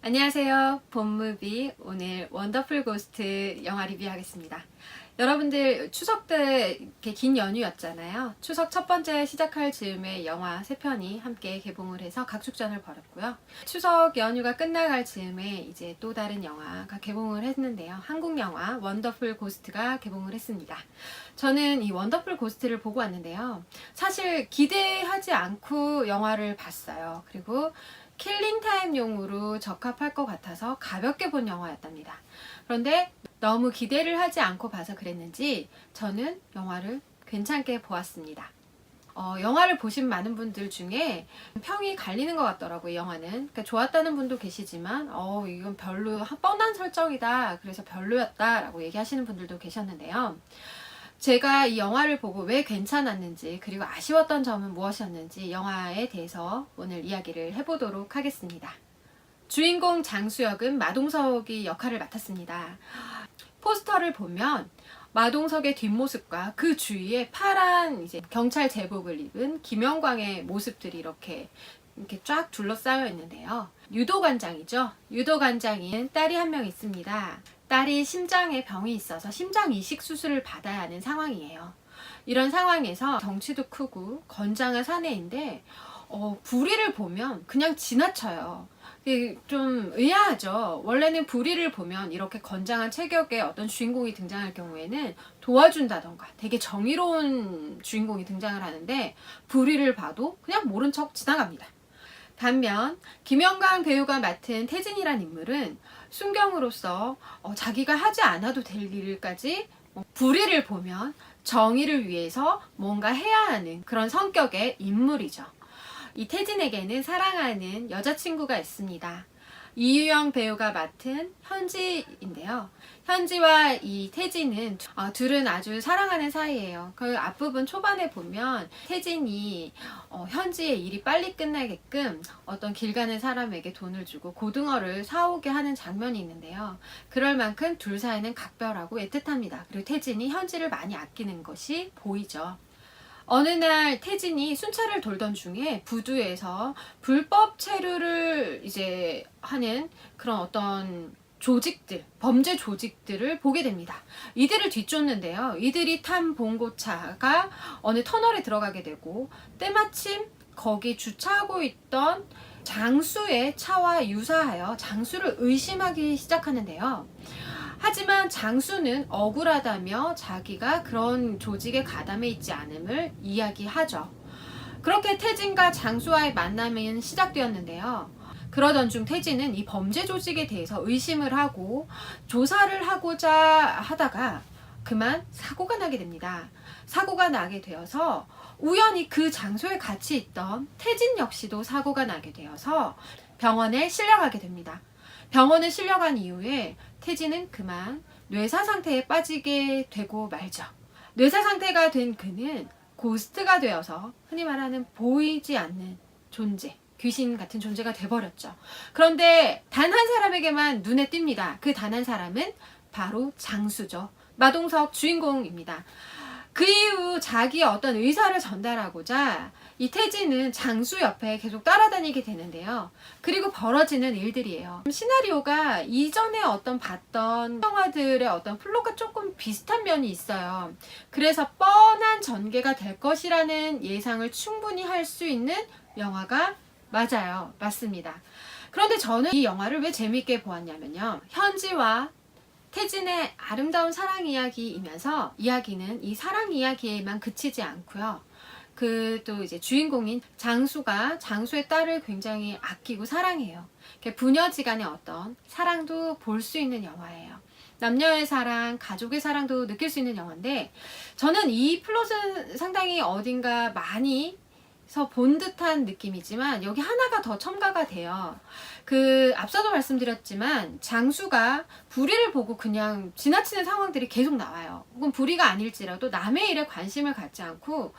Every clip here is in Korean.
안녕하세요. 봄무비 오늘 원더풀 고스트 영화 리뷰하겠습니다. 여러분들 추석 때 이렇게 긴 연휴였잖아요. 추석 첫 번째 시작할 즈음에 영화 3편이 함께 개봉을 해서 각축전을 벌였고요. 추석 연휴가 끝나갈 즈음에 이제 또 다른 영화가 개봉을 했는데요. 한국 영화 원더풀 고스트가 개봉을 했습니다. 저는 이 원더풀 고스트를 보고 왔는데요. 사실 기대하지 않고 영화를 봤어요. 그리고 킬링타임용으로 적합할 것 같아서 가볍게 본 영화였답니다. 그런데 너무 기대를 하지 않고 봐서 그랬는지 저는 영화를 괜찮게 보았습니다. 영화를 보신 많은 분들 중에 평이 갈리는 것 같더라고요. 이 영화는. 그러니까 좋았다는 분도 계시지만 이건 별로 뻔한 설정이다. 그래서 별로였다 라고 얘기하시는 분들도 계셨는데요. 제가 이 영화를 보고 왜 괜찮았는지 그리고 아쉬웠던 점은 무엇이었는지 영화에 대해서 오늘 이야기를 해보도록 하겠습니다. 주인공 장수혁은 마동석이 역할을 맡았습니다. 포스터를 보면 마동석의 뒷모습과 그 주위에 파란 이제 경찰 제복을 입은 김영광의 모습들이 이렇게 쫙 둘러싸여 있는데요. 유도관장이죠. 유도관장인 딸이 한 명 있습니다. 딸이 심장에 병이 있어서 심장 이식 수술을 받아야 하는 상황이에요. 이런 상황에서 덩치도 크고 건장한 사내인데 부리를 보면 그냥 지나쳐요. 좀 의아하죠. 원래는 부리를 보면 이렇게 건장한 체격의 어떤 주인공이 등장할 경우에는 도와준다던가 되게 정의로운 주인공이 등장을 하는데 부리를 봐도 그냥 모른 척 지나갑니다. 반면 김영광 배우가 맡은 태진이란 인물은 순경으로서 자기가 하지 않아도 될 일까지 불의를 보면 정의를 위해서 뭔가 해야 하는 그런 성격의 인물이죠. 이 태진에게는 사랑하는 여자친구가 있습니다. 이유영 배우가 맡은 현지인데요. 현지와 이 태진은 둘은 아주 사랑하는 사이예요. 그 앞부분 초반에 보면 태진이 현지의 일이 빨리 끝나게끔 어떤 길 가는 사람에게 돈을 주고 고등어를 사오게 하는 장면이 있는데요. 그럴 만큼 둘 사이는 각별하고 애틋합니다. 그리고 태진이 현지를 많이 아끼는 것이 보이죠. 어느 날 태진이 순찰을 돌던 중에 부두에서 불법 체류를 이제 하는 그런 어떤 조직들, 범죄 조직들을 보게 됩니다. 이들을 뒤쫓는데요. 이들이 탄 봉고차가 어느 터널에 들어가게 되고 때마침 거기 주차하고 있던 장수의 차와 유사하여 장수를 의심하기 시작하는데요. 하지만 장수는 억울하다며 자기가 그런 조직에 가담해 있지 않음을 이야기하죠. 그렇게 태진과 장수와의 만남은 시작되었는데요. 그러던 중 태진은 이 범죄 조직에 대해서 의심을 하고 조사를 하고자 하다가 그만 사고가 나게 됩니다. 사고가 나게 되어서 우연히 그 장소에 같이 있던 태진 역시도 사고가 나게 되어서 병원에 실려가게 됩니다. 병원에 실려간 이후에 태진은 그만 뇌사 상태에 빠지게 되고 말죠. 뇌사 상태가 된 그는 고스트가 되어서 흔히 말하는 보이지 않는 존재, 귀신 같은 존재가 돼버렸죠. 그런데 단 한 사람에게만 눈에 띕니다. 그 단 한 사람은 바로 장수죠. 마동석 주인공입니다. 그 이후 자기의 어떤 의사를 전달하고자 이 태진은 장수 옆에 계속 따라다니게 되는데요. 그리고 벌어지는 일들이에요. 시나리오가 이전에 봤던 영화들의 어떤 플롯과 조금 비슷한 면이 있어요. 그래서 뻔한 전개가 될 것이라는 예상을 충분히 할 수 있는 영화가 맞아요. 맞습니다. 그런데 저는 이 영화를 왜 재밌게 보았냐면요. 현지와 태진의 아름다운 사랑 이야기이면서 이야기는 이 사랑 이야기에만 그치지 않고요. 또 이제 주인공인 장수가 장수의 딸을 굉장히 아끼고 사랑해요. 부녀지간의 어떤 사랑도 볼 수 있는 영화예요. 남녀의 사랑, 가족의 사랑도 느낄 수 있는 영화인데 저는 이 플롯은 상당히 어딘가 많이 본 듯한 느낌이지만 여기 하나가 더 첨가가 돼요. 앞서도 말씀드렸지만 장수가 불의를 보고 그냥 지나치는 상황들이 계속 나와요. 혹은 불의가 아닐지라도 남의 일에 관심을 갖지 않고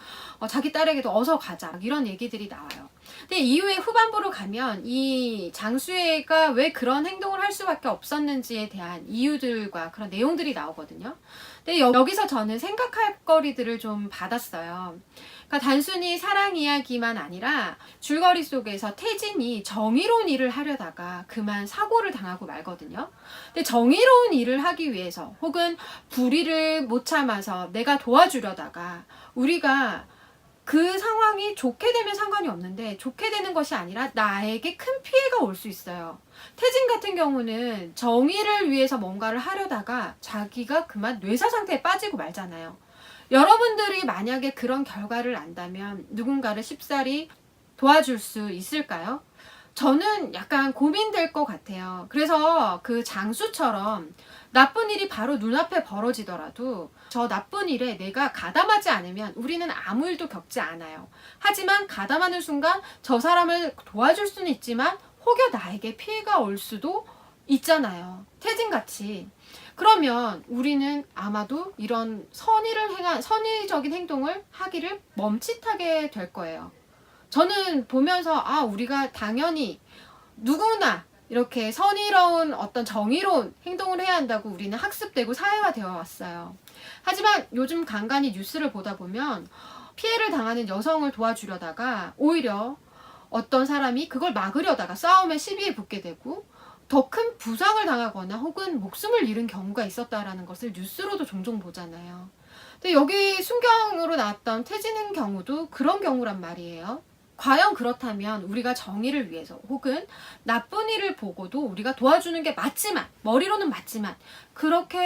자기 딸에게도 어서 가자 이런 얘기들이 나와요. 근데 이후에 후반부로 가면 이 장수애가 왜 그런 행동을 할 수밖에 없었는지에 대한 이유들과 그런 내용들이 나오거든요. 근데 여기서 저는 생각할 거리들을 좀 받았어요. 그러니까 단순히 사랑 이야기만 아니라 줄거리 속에서 태진이 정의로운 일을 하려다가 그만 사고를 당하고 말거든요. 근데 정의로운 일을 하기 위해서 혹은 불의를 못 참아서 내가 도와주려다가 우리가 그 상황이 좋게 되면 상관이 없는데 좋게 되는 것이 아니라 나에게 큰 피해가 올 수 있어요. 태진 같은 경우는 정의를 위해서 뭔가를 하려다가 자기가 그만 뇌사 상태에 빠지고 말잖아요. 여러분들이 만약에 그런 결과를 안다면 누군가를 쉽사리 도와줄 수 있을까요? 저는 약간 고민될 것 같아요. 그래서 그 장수처럼 나쁜 일이 바로 눈앞에 벌어지더라도 저 나쁜 일에 내가 가담하지 않으면 우리는 아무 일도 겪지 않아요. 하지만 가담하는 순간 저 사람을 도와줄 수는 있지만 혹여 나에게 피해가 올 수도 있잖아요. 태진같이. 그러면 우리는 아마도 이런 선의적인 행동을 하기를 멈칫하게 될 거예요. 저는 보면서 우리가 당연히 누구나 이렇게 선의로운 어떤 정의로운 행동을 해야 한다고 우리는 학습되고 사회화되어 왔어요. 하지만 요즘 간간히 뉴스를 보다 보면 피해를 당하는 여성을 도와주려다가 오히려 어떤 사람이 그걸 막으려다가 싸움에 시비에 붙게 되고 더 큰 부상을 당하거나 혹은 목숨을 잃은 경우가 있었다라는 것을 뉴스로도 종종 보잖아요. 근데 여기 순경으로 나왔던 태진의 경우도 그런 경우란 말이에요. 과연 그렇다면 우리가 정의를 위해서 혹은 나쁜 일을 보고도 우리가 도와주는 게 맞지만 머리로는 맞지만 그렇게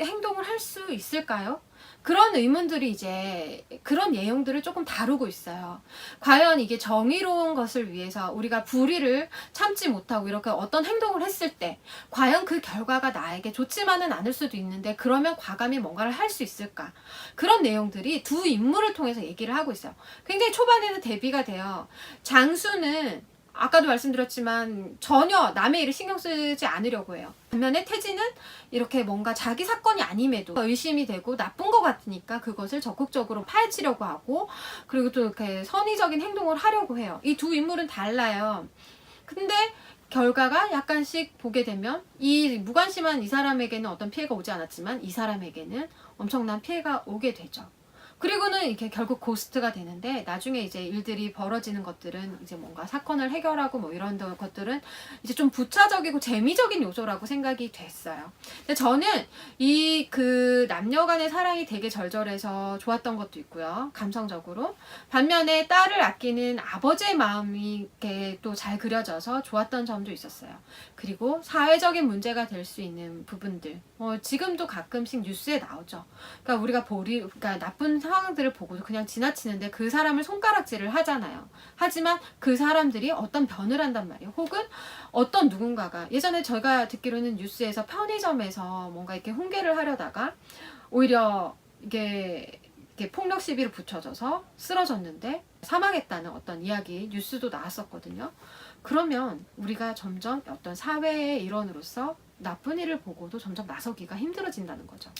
행동을 할 수 있을까요? 그런 의문들이 이제 그런 내용들을 조금 다루고 있어요. 과연 이게 정의로운 것을 위해서 우리가 불의를 참지 못하고 이렇게 어떤 행동을 했을 때 과연 그 결과가 나에게 좋지만은 않을 수도 있는데 그러면 과감히 뭔가를 할 수 있을까? 그런 내용들이 두 인물을 통해서 얘기를 하고 있어요. 굉장히 초반에는 대비가 돼요. 장수는 아까도 말씀드렸지만 전혀 남의 일을 신경 쓰지 않으려고 해요. 반면에 태진은 이렇게 뭔가 자기 사건이 아님에도 의심이 되고 나쁜 것 같으니까 그것을 적극적으로 파헤치려고 하고 그리고 또 이렇게 선의적인 행동을 하려고 해요. 이 두 인물은 달라요. 근데 결과가 약간씩 보게 되면 이 무관심한 이 사람에게는 어떤 피해가 오지 않았지만 이 사람에게는 엄청난 피해가 오게 되죠. 그리고는 이렇게 결국 고스트가 되는데 나중에 이제 일들이 벌어지는 것들은 이제 뭔가 사건을 해결하고 뭐 이런 것들은 이제 좀 부차적이고 재미적인 요소라고 생각이 됐어요. 근데 저는 이 그 남녀 간의 사랑이 되게 절절해서 좋았던 것도 있고요. 감성적으로. 반면에 딸을 아끼는 아버지의 마음이 이렇게 또 잘 그려져서 좋았던 점도 있었어요. 그리고 사회적인 문제가 될 수 있는 부분들. 지금도 가끔씩 뉴스에 나오죠. 그러니까 우리가 그러니까 나쁜 상황들을 보고도 그냥 지나치는데 그 사람을 손가락질을 하잖아요. 하지만 그 사람들이 어떤 변을 한단 말이에요. 혹은 어떤 누군가가 예전에 저희가 듣기로는 뉴스에서 편의점에서 뭔가 이렇게 훈계를 하려다가 오히려 이게 폭력 시비를 붙여져서 쓰러졌는데 사망했다는 어떤 이야기 뉴스도 나왔었거든요. 그러면 우리가 점점 어떤 사회의 일원으로서 나쁜 일을 보고도 점점 나서기가 힘들어진다는 거죠.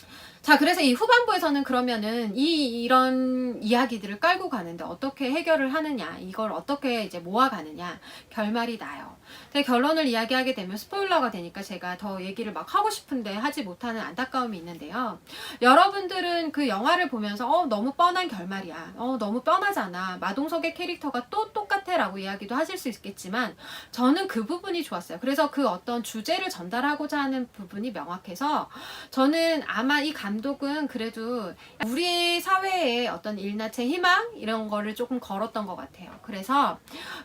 자, 그래서 이 후반부에서는 그러면은 이런 이야기들을 깔고 가는데 어떻게 해결을 하느냐, 이걸 어떻게 이제 모아가느냐 결말이 나요. 근데 결론을 이야기하게 되면 스포일러가 되니까 제가 더 얘기를 막 하고 싶은데 하지 못하는 안타까움이 있는데요. 여러분들은 그 영화를 보면서 너무 뻔한 결말이야. 너무 뻔하잖아. 마동석의 캐릭터가 또 똑같아 라고 이야기도 하실 수 있겠지만 저는 그 부분이 좋았어요. 그래서 그 어떤 주제를 전달하고자 하는 부분이 명확해서 저는 아마 이 감독은 그래도 우리 사회의 어떤 일나체 희망 이런 거를 조금 걸었던 것 같아요. 그래서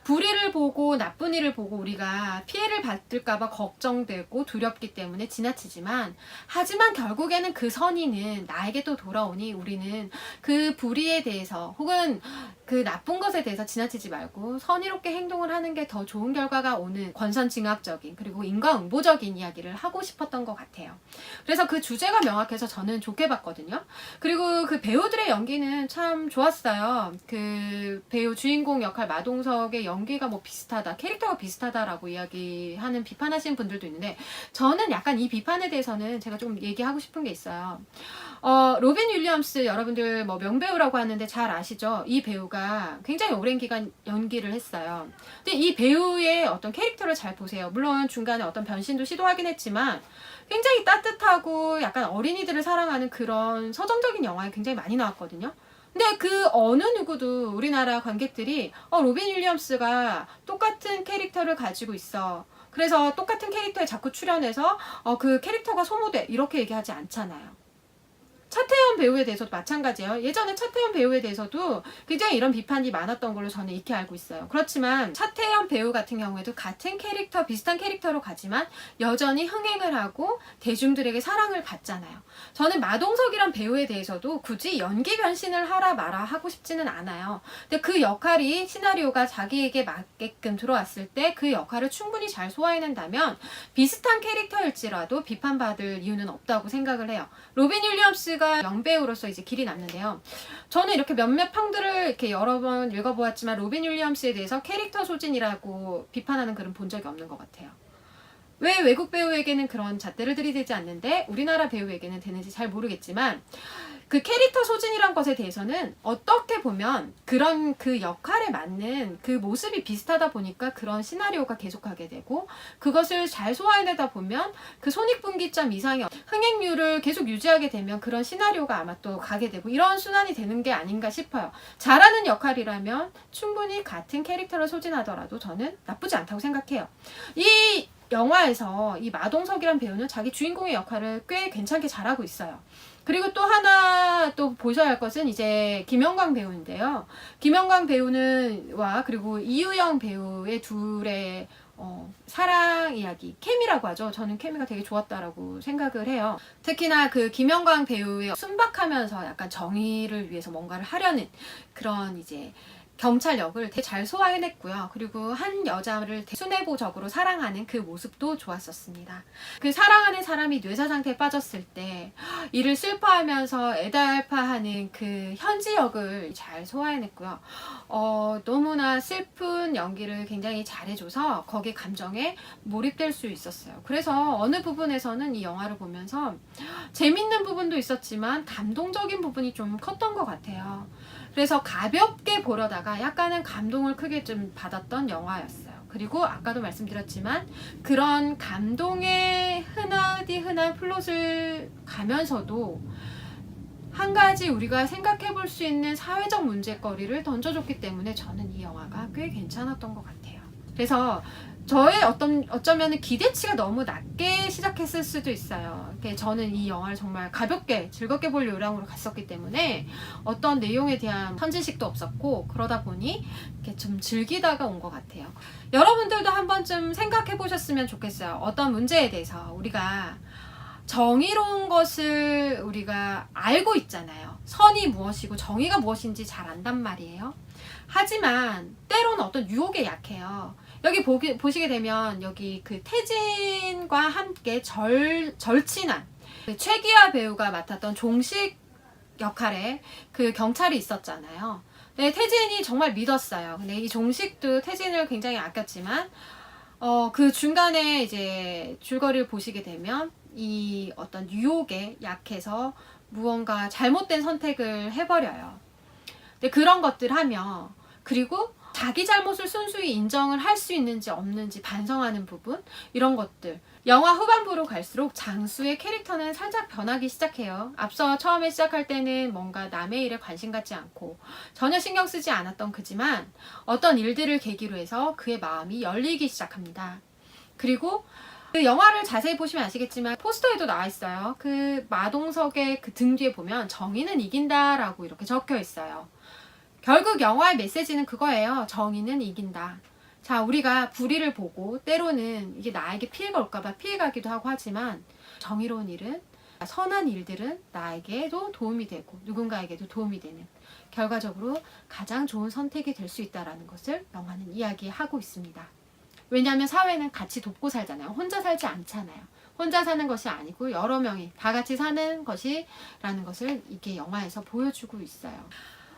불의를 보고 나쁜 일을 보고 우리가 피해를 받을까봐 걱정되고 두렵기 때문에 지나치지만 하지만 결국에는 그 선의는 나에게 또 돌아오니 우리는 그 불의에 대해서 혹은 그 나쁜 것에 대해서 지나치지 말고 선의롭게 행동을 하는 게 더 좋은 결과가 오는 권선징악적인 그리고 인과응보적인 이야기를 이야기를 하고 싶었던 것 같아요. 그래서 그 주제가 명확해서 저는 좋게 봤거든요. 그리고 그 배우들의 연기는 참 좋았어요. 그 배우 주인공 역할 마동석의 연기가 뭐 비슷하다, 캐릭터가 비슷하다라고 이야기하는 비판하시는 분들도 있는데, 저는 약간 이 비판에 대해서는 제가 좀 얘기하고 싶은 게 있어요. 로빈 윌리엄스 여러분들 뭐 명배우라고 하는데 잘 아시죠? 이 배우가 굉장히 오랜 기간 연기를 했어요. 근데 이 배우의 어떤 캐릭터를 잘 보세요. 물론 중간에 어떤 변신도 시도하긴 했지만 굉장히 따뜻하고 약간 어린이들을 사랑하는 그런 서정적인 영화에 굉장히 많이 나왔거든요. 근데 그 어느 누구도 우리나라 관객들이 로빈 윌리엄스가 똑같은 캐릭터를 가지고 있어, 그래서 똑같은 캐릭터에 자꾸 출연해서 그 캐릭터가 소모돼, 이렇게 얘기하지 않잖아요. 차태현 배우에 대해서도 마찬가지예요. 예전에 차태현 배우에 대해서도 굉장히 이런 비판이 많았던 걸로 저는 익히 알고 있어요. 그렇지만 차태현 배우 같은 경우에도 같은 캐릭터, 비슷한 캐릭터로 가지만 여전히 흥행을 하고 대중들에게 사랑을 받잖아요. 저는 마동석이란 배우에 대해서도 굳이 연기 변신을 하라 마라 하고 싶지는 않아요. 근데 그 역할이 시나리오가 자기에게 맞게끔 들어왔을 때 그 역할을 충분히 잘 소화해낸다면 비슷한 캐릭터일지라도 비판받을 이유는 없다고 생각을 해요. 로빈 윌리엄스가 명배우로서 이제 길이 남는데요. 저는 이렇게 몇몇 평들을 이렇게 여러 번 읽어보았지만 로빈 윌리엄스에 대해서 캐릭터 소진이라고 비판하는 글은 본 적이 없는 것 같아요. 왜 외국 배우에게는 그런 잣대를 들이대지 않는데 우리나라 배우에게는 되는지 잘 모르겠지만, 그 캐릭터 소진이란 것에 대해서는 어떻게 보면 그런 그 역할에 맞는 그 모습이 비슷하다 보니까 그런 시나리오가 계속하게 되고, 그것을 잘 소화해내다 보면 그 손익분기점 이상의 흥행률을 계속 유지하게 되면 그런 시나리오가 아마 또 가게 되고, 이런 순환이 되는 게 아닌가 싶어요. 잘하는 역할이라면 충분히 같은 캐릭터를 소진하더라도 저는 나쁘지 않다고 생각해요. 이 영화에서 이 마동석이란 배우는 자기 주인공의 역할을 꽤 괜찮게 잘하고 있어요. 그리고 또 하나 또 보셔야 할 것은 이제 김영광 배우인데요. 김영광 배우는 그리고 이유영 배우의 둘의 사랑 이야기, 케미라고 하죠. 저는 케미가 되게 좋았다라고 생각을 해요. 특히나 그 김영광 배우의 순박하면서 약간 정의를 위해서 뭔가를 하려는 그런 이제 경찰 역을 되게 잘 소화해냈고요. 그리고 한 여자를 순애보적으로 사랑하는 그 모습도 좋았었습니다. 그 사랑하는 사람이 뇌사 상태에 빠졌을 때 이를 슬퍼하면서 애달파하는 그 현지 역을 잘 소화해냈고요. 너무나 슬픈 연기를 굉장히 잘해줘서 거기 감정에 몰입될 수 있었어요. 그래서 어느 부분에서는 이 영화를 보면서 재밌는 부분도 있었지만 감동적인 부분이 좀 컸던 것 같아요. 그래서 가볍게 보려다가 약간은 감동을 크게 좀 받았던 영화였어요. 그리고 아까도 말씀드렸지만 그런 감동의 흔한 플롯을 가면서도 한 가지 우리가 생각해 볼 수 있는 사회적 문제거리를 던져줬기 때문에 저는 이 영화가 꽤 괜찮았던 것 같아요. 그래서 저의 어쩌면 기대치가 너무 낮게 시작했을 수도 있어요. 저는 이 영화를 정말 가볍게 즐겁게 볼 요량으로 갔었기 때문에 어떤 내용에 대한 선지식도 없었고, 그러다 보니 이렇게 좀 즐기다가 온 것 같아요. 여러분들도 한 번쯤 생각해 보셨으면 좋겠어요. 어떤 문제에 대해서 우리가 정의로운 것을 우리가 알고 있잖아요. 선이 무엇이고 정의가 무엇인지 잘 안단 말이에요. 하지만 때로는 어떤 유혹에 약해요. 여기 보시게 되면 여기 그 태진과 함께 절친한 그 최기화 배우가 맡았던 종식 역할에 그 경찰이 있었잖아요. 네, 태진이 정말 믿었어요. 근데 이 종식도 태진을 굉장히 아꼈지만 그 중간에 이제 줄거리를 보시게 되면 이 어떤 유혹에 약해서 무언가 잘못된 선택을 해버려요. 근데 그런 것들 하며, 그리고 자기 잘못을 순수히 인정을 할 수 있는지 없는지 반성하는 부분, 이런 것들. 영화 후반부로 갈수록 장수의 캐릭터는 살짝 변하기 시작해요. 앞서 처음에 시작할 때는 뭔가 남의 일에 관심 갖지 않고 전혀 신경 쓰지 않았던 그지만 어떤 일들을 계기로 해서 그의 마음이 열리기 시작합니다. 그리고 그 영화를 자세히 보시면 아시겠지만 포스터에도 나와 있어요. 그 마동석의 그 등 뒤에 보면 정의는 이긴다라고 이렇게 적혀 있어요. 결국 영화의 메시지는 그거예요. 정의는 이긴다. 자, 우리가 불의를 보고 때로는 이게 나에게 피해가 올까봐 피해가기도 하고 하지만 정의로운 일은, 선한 일들은 나에게도 도움이 되고 누군가에게도 도움이 되는, 결과적으로 가장 좋은 선택이 될 수 있다는 것을 영화는 이야기하고 있습니다. 왜냐하면 사회는 같이 돕고 살잖아요. 혼자 살지 않잖아요. 혼자 사는 것이 아니고 여러 명이 다 같이 사는 것이라는 것을 이게 영화에서 보여주고 있어요.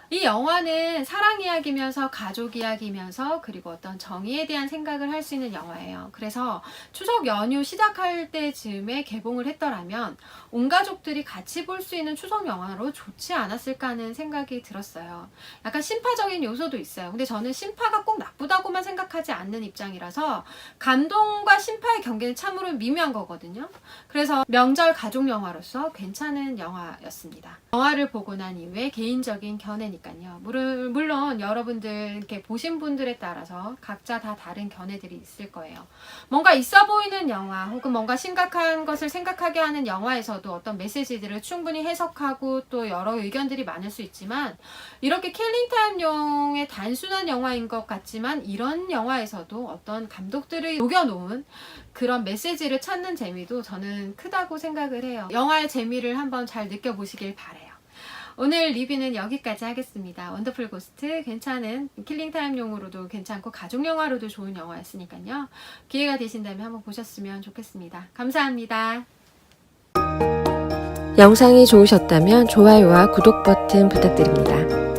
이 영화는 사랑 이야기면서 가족 이야기면서 그리고 어떤 정의에 대한 생각을 할 수 있는 영화예요. 그래서 추석 연휴 시작할 때쯤에 개봉을 했더라면 온 가족들이 같이 볼 수 있는 추석 영화로 좋지 않았을까 하는 생각이 들었어요. 약간 신파적인 요소도 있어요. 근데 저는 신파가 꼭 나쁘다고만 생각하지 않는 입장이라서 감동과 신파의 경계는 참으로 미묘한 거거든요. 그래서 명절 가족 영화로서 괜찮은 영화였습니다. 영화를 보고 난 이후에 개인적인 견해니까요. 물론 여러분들 이렇게 보신 분들에 따라서 각자 다 다른 견해들이 있을 거예요. 뭔가 있어 보이는 영화 혹은 뭔가 심각한 것을 생각하게 하는 영화에서도 어떤 메시지들을 충분히 해석하고 또 여러 의견들이 많을 수 있지만 이렇게 킬링타임용의 단순한 영화인 것 같지만 이런 영화에서도 어떤 감독들의 녹여놓은 그런 메시지를 찾는 재미도 저는 크다고 생각을 해요. 영화의 재미를 한번 잘 느껴보시길 바래요. 오늘 리뷰는 여기까지 하겠습니다. 원더풀 고스트 괜찮은 킬링타임용으로도 괜찮고 가족영화로도 좋은 영화였으니까요. 기회가 되신다면 한번 보셨으면 좋겠습니다. 감사합니다. 영상이 좋으셨다면 좋아요와 구독 버튼 부탁드립니다.